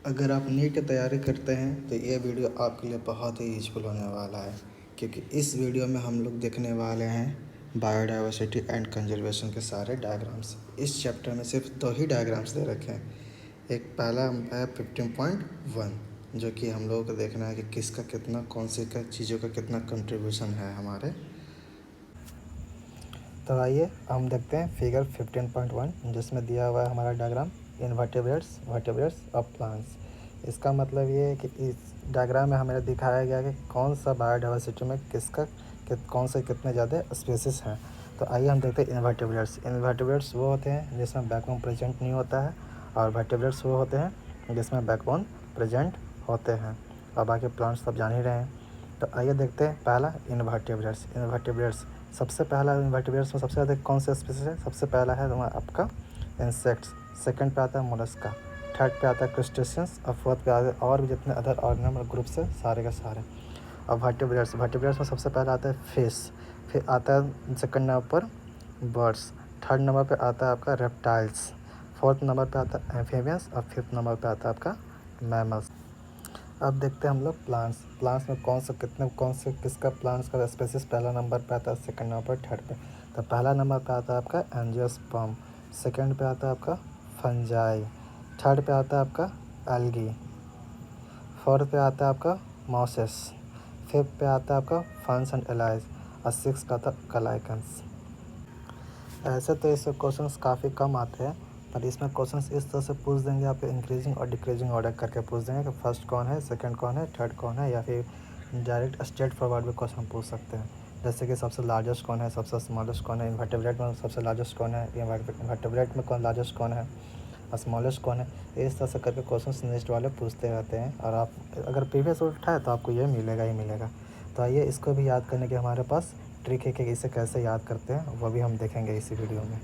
अगर आप नीट की तैयारी करते हैं तो ये वीडियो आपके लिए बहुत ही यूजफुल होने वाला है, क्योंकि इस वीडियो में हम लोग देखने वाले हैं बायोडाइवर्सिटी एंड कंजर्वेशन के सारे डायग्राम्स। इस चैप्टर में सिर्फ 2 ही डायग्राम्स दे रखे हैं। एक पहला है 15.1, जो कि हम लोगों को देखना है कि किसका कितना, कौन सी का चीज़ों का कितना कंट्रीब्यूशन है हमारे। तो आइए हम देखते हैं फिगर 15.1, जिसमें दिया हुआ है हमारा diagram invertebrates vertebrates of plants. इसका मतलब ये है कि इस डायग्राम में हमें दिखाया गया कि कौन सा बायोडाइवर्सिटी में किसका कौन से कितने ज़्यादा स्पेसिस हैं। तो आइए हम देखते हैं इनवर्टेब्रेट्स। इनवर्टेब्रेट्स वो होते हैं जिसमें बैकबोन प्रेजेंट नहीं होता है, और वर्टेब्रेट्स वो होते हैं जिसमें बैकबोन प्रेजेंट होते हैं। और बाकी प्लांट्स सब जान ही रहे हैं। तो आइए देखते हैं पहला इनवर्टेब्रेट्स। इनवर्टेब्रेट्स सबसे पहला इनवर्टेब्रेट्स में सबसे ज़्यादा कौन सा स्पीसीज है? सबसे पहला है आपका इंसेक्ट्स, सेकंड पे आता है मोलस्का, थर्ड पे आता है क्रस्टेशियंस, और फोर्थ पे आते हैं और भी जितने अदर ऑर्गेनिज्म ग्रुप्स है सारे के सारे। अब वर्टेब्रेट्स में सबसे पहला आता है फिश, फिर आता है सेकंड नंबर पर बर्ड्स, थर्ड नंबर पे आता है आपका रेप्टाइल्स, फोर्थ नंबर पे आता है एम्फीबियंस, और फिफ्थ नंबर पे आता है आपका मैमल्स। अब देखते हैं हम लोग प्लांट्स में कौन से किसका प्लांट्स का स्पेसिस पहला नंबर पे आता है, सेकंड नंबर पर, थर्ड पे। तो पहला नंबर पे आता है आपका एंजियोस्पर्म, सेकंड पे आता है आपका फंजाई, थर्ड पे आता है आपका एल्गी, फोर्थ पे आता है आपका मॉसेस, फिफ्थ पे आता है आपका फंस एंड एलाइज, और सिक्स पे आता है कलाइकन्स। ऐसे तो इससे क्वेश्चंस काफ़ी कम आते हैं, पर इसमें क्वेश्चंस इस तरह से पूछ देंगे आपके इंक्रीजिंग और डिक्रीजिंग ऑर्डर करके पूछ देंगे कि फर्स्ट कौन है, सेकंड कौन है, थर्ड कौन है, या फिर डायरेक्ट स्ट्रेट फॉरवर्ड भी क्वेश्चन पूछ सकते हैं। जैसे कि सबसे लार्जेस्ट कौन है, सबसे स्मॉलेस्ट कौन है, इनवर्टेब्रेट में सबसे लार्जेस्ट कौन है, इनवर्टेब्रेट में लार्जेस्ट कौन है, और स्मॉलेस्ट कौन है। इस तरह से करके क्वेश्चन नेक्स्ट वाले पूछते रहते हैं, और आप अगर प्रीवियस उठाए तो आपको ये मिलेगा ही मिलेगा। तो आइए इसको भी याद करने के हमारे पास ट्रिक है कि इसे कैसे याद करते हैं, वो भी हम देखेंगे इसी वीडियो में।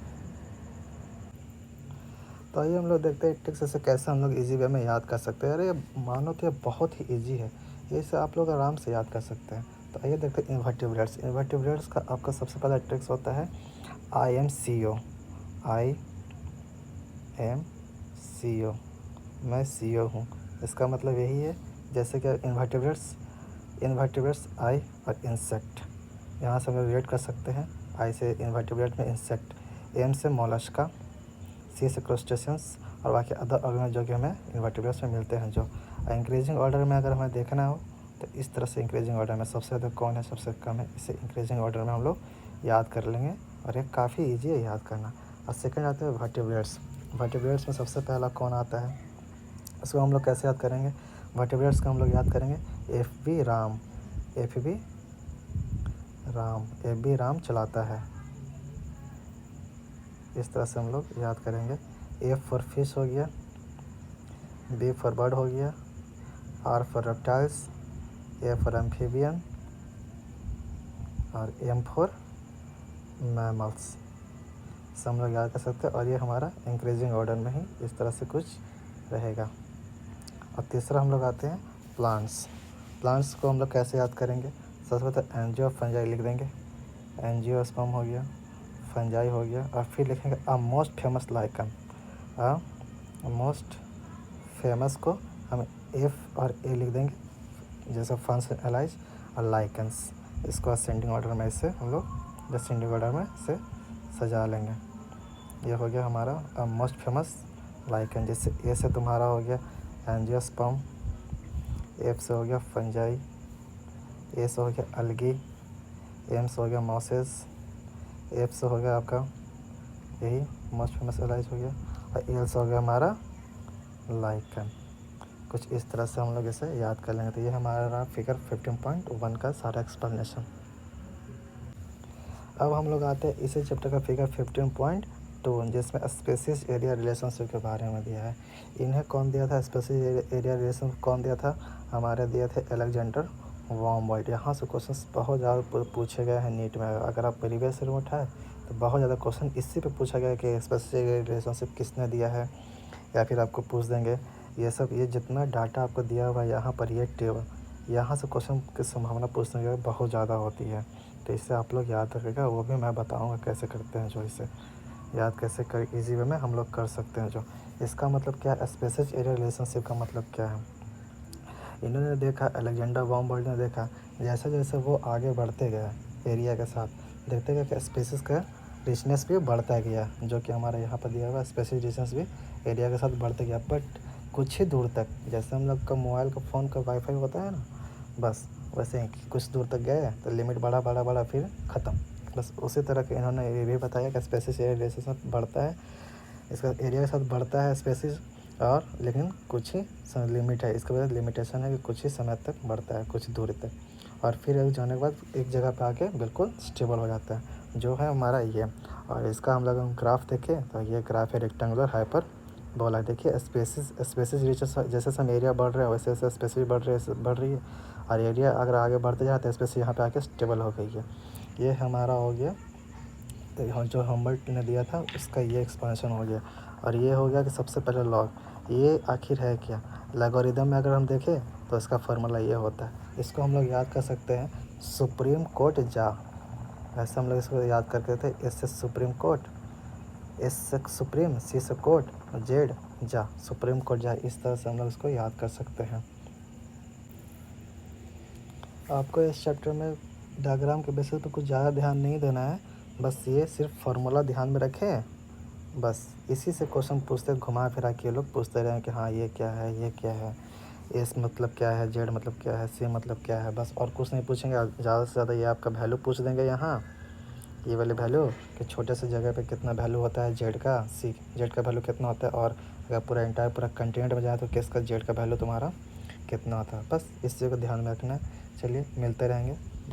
तो आइए हम लोग देखते हैं ट्रिक से कैसे हम लोग इजी वे में याद कर सकते हैं। अरे मानो तो ये बहुत ही इजी है, ये इसे आप लोग आराम से याद कर सकते हैं। तो आइए देखते हैं इन्वर्टिब्रेट्स का आपका सबसे पहला ट्रिक्स होता है IMCO। IMCO, मैं CO हूँ। इसका मतलब यही है, जैसे कि इन्वर्टिब्रेट्स आई और इंसेक्ट, यहाँ से हम लोग रिलेट कर सकते हैं। आई से इन्वर्टिब्रेट में इंसेक्ट, एम से मोलस्का, सी से क्रोस्टेशियंस, और बाकी अदर ऑर्गेनिज्म जो कि हमें इन्वर्टिब्रेट्स में मिलते हैं। जो इंक्रीजिंग ऑर्डर में अगर हमें देखना हो तो इस तरह से इंक्रीजिंग ऑर्डर में सबसे ज़्यादा कौन है, सबसे कम है, इसे इंक्रीजिंग ऑर्डर में हम लोग याद कर लेंगे, और ये काफ़ी ईजी है याद करना। और सेकेंड आते हैं वर्टिब्रेट्स में सबसे पहला कौन आता है, इसको हम लोग कैसे याद करेंगे? वर्टिब्रेट्स का हम लोग याद करेंगे FB राम, FB राम चलाता है। इस तरह से हम लोग याद करेंगे। A फॉर फिश हो गया, B फॉर बर्ड हो गया, R for reptiles, A for amphibian, और M फॉर मैमल्स। सब हम लोग याद कर सकते हैं, और ये हमारा इंक्रीजिंग ऑर्डर में ही इस तरह से कुछ रहेगा। और तीसरा हम लोग आते हैं प्लांट्स को हम लोग कैसे याद करेंगे? सबसे पहले एंजियो फंजाई लिख देंगे, एंजियोस्पर्म हो गया, फंजाई हो गया, और फिर लिखेंगे a most famous lichen. Most famous को हम F और A लिख देंगे, जैसे फंस एलाइज और लाइकन्स। इसको असेंडिंग ऑर्डर में इसे हम लोग डिसेंडिंग ऑर्डर में इसे सजा लेंगे। ये हो गया हमारा मोस्ट फेमस लाइकन। जैसे A से तुम्हारा हो गया एंजियोस्पर्म, F से हो गया फंजाई, A से हो गया एल्गी, M से हो गया मॉसेस, F से हो गया आपका यही मोस्ट फेमस एलाइज हो गया, और L से हो गया हमारा लाइकन। कुछ इस तरह से हम लोग इसे याद कर लेंगे। तो ये हमारा फिगर 15.1 का सारा एक्सप्लेनेशन। अब हम लोग आते हैं इसी चैप्टर का फिगर 15.2, जिसमें स्पेसिस एरिया रिलेशनशिप के बारे में दिया है। इन्हें कौन दिया था? स्पेसिस एरिया रिलेशन कौन दिया था? हमारे दिए थे अलेक्जेंडर वॉम्बर्ट। यहाँ से क्वेश्चन बहुत ज़्यादा पूछे गए हैं नीट में। अगर आप प्रीवियस ईयर में उठाए तो बहुत ज़्यादा क्वेश्चन इसी पे पूछा गया है कि स्पेसिस एरिया रिलेशनशिप किसने दिया है, या फिर आपको पूछ देंगे ये जितना डाटा आपको दिया हुआ है यहाँ पर, ये टेबल, यहाँ से क्वेश्चन की संभावना पूछने की बहुत ज़्यादा होती है। तो इससे आप लोग याद रखिएगा, वो भी मैं बताऊंगा कैसे करते हैं। जो इसे याद कैसे कर इजी वे में हम लोग कर सकते हैं। जो इसका मतलब क्या है, स्पेसिस एरिया रिलेशनशिप का मतलब क्या है। इन्होंने देखा, अलेक्जेंडर बॉम्बर्ड ने देखा, जैसे जैसे वो आगे बढ़ते गए एरिया के साथ, देखते गए कि स्पेसिस का रिचनेस भी बढ़ता गया, जो कि हमारे यहाँ पर दिया हुआ स्पेसिस रिचनेस भी एरिया के साथ बढ़ते गया। बट कुछ ही दूर तक, जैसे हम लोग का मोबाइल का फ़ोन का वाईफाई होता है ना, बस वैसे ही कुछ दूर तक गए तो लिमिट बढ़ा बढ़ा बढ़ा फिर ख़त्म। बस उसी तरह के इन्होंने ये भी बताया कि स्पेसिस एरिया रिलेशनशिप बढ़ता है, इसका एरिया के साथ बढ़ता है स्पेसिस, और लेकिन कुछ ही लिमिट है, इसके वजह लिमिटेशन है कि कुछ ही समय तक बढ़ता है, कुछ दूरी तक, और फिर एक जाने के बाद एक जगह पे आके बिल्कुल स्टेबल हो जाता है, जो है हमारा ये। और इसका हम लोग ग्राफ देखें तो ये ग्राफ है रेक्टेंगुलर हाइपर बोला। देखिए स्पेसिस स्पेसिस रीचेस, जैसे हम एरिया बढ़ रहा है वैसे वैसे स्पेसिस बढ़ रही है, और एरिया अगर आगे बढ़ते जाते हैं स्पेसिस यहाँ पे आके स्टेबल हो गई है। ये हमारा हो गया, तो यहाँ जो हम्बर्ट ने दिया था उसका ये एक्सपेंशन हो गया। और ये हो गया कि सबसे पहले लॉग, ये आखिर है क्या। लॉगरिदम में अगर हम देखें तो इसका फार्मूला ये होता है, इसको हम लोग याद कर सकते हैं सुप्रीम कोर्ट जा, ऐसे हम लोग इसको याद करते थे। एस से सुप्रीम कोर्ट, एस से सुप्रीम, सी से कोर्ट, जेड जा, सुप्रीम कोर्ट जा, इस तरह से हम लोग इसको याद कर सकते हैं। आपको इस चैप्टर में डायग्राम के बेसिस पे कुछ ज़्यादा ध्यान नहीं देना है, बस ये सिर्फ फार्मूला ध्यान में रखें, बस इसी से क्वेश्चन पूछते घुमा फिरा के ये लोग पूछते रहें कि हाँ ये क्या है, ये क्या है, एस मतलब क्या है, जेड मतलब क्या है, सी मतलब क्या है, बस और कुछ नहीं पूछेंगे। ज़्यादा से ज़्यादा ये आपका वैल्यू पूछ देंगे यहाँ, ये वाले वैल्यू कि छोटे से जगह पे कितना वैल्यू होता है जेड का, सी जेड का वैल्यू कितना होता है, और अगर पूरा इंटायर पूरा कंटेंट में जाए तो किसका जेड का वैल्यू तुम्हारा कितना होता है। बस इस चीज़ को ध्यान में रखना है। चलिए मिलते रहेंगे।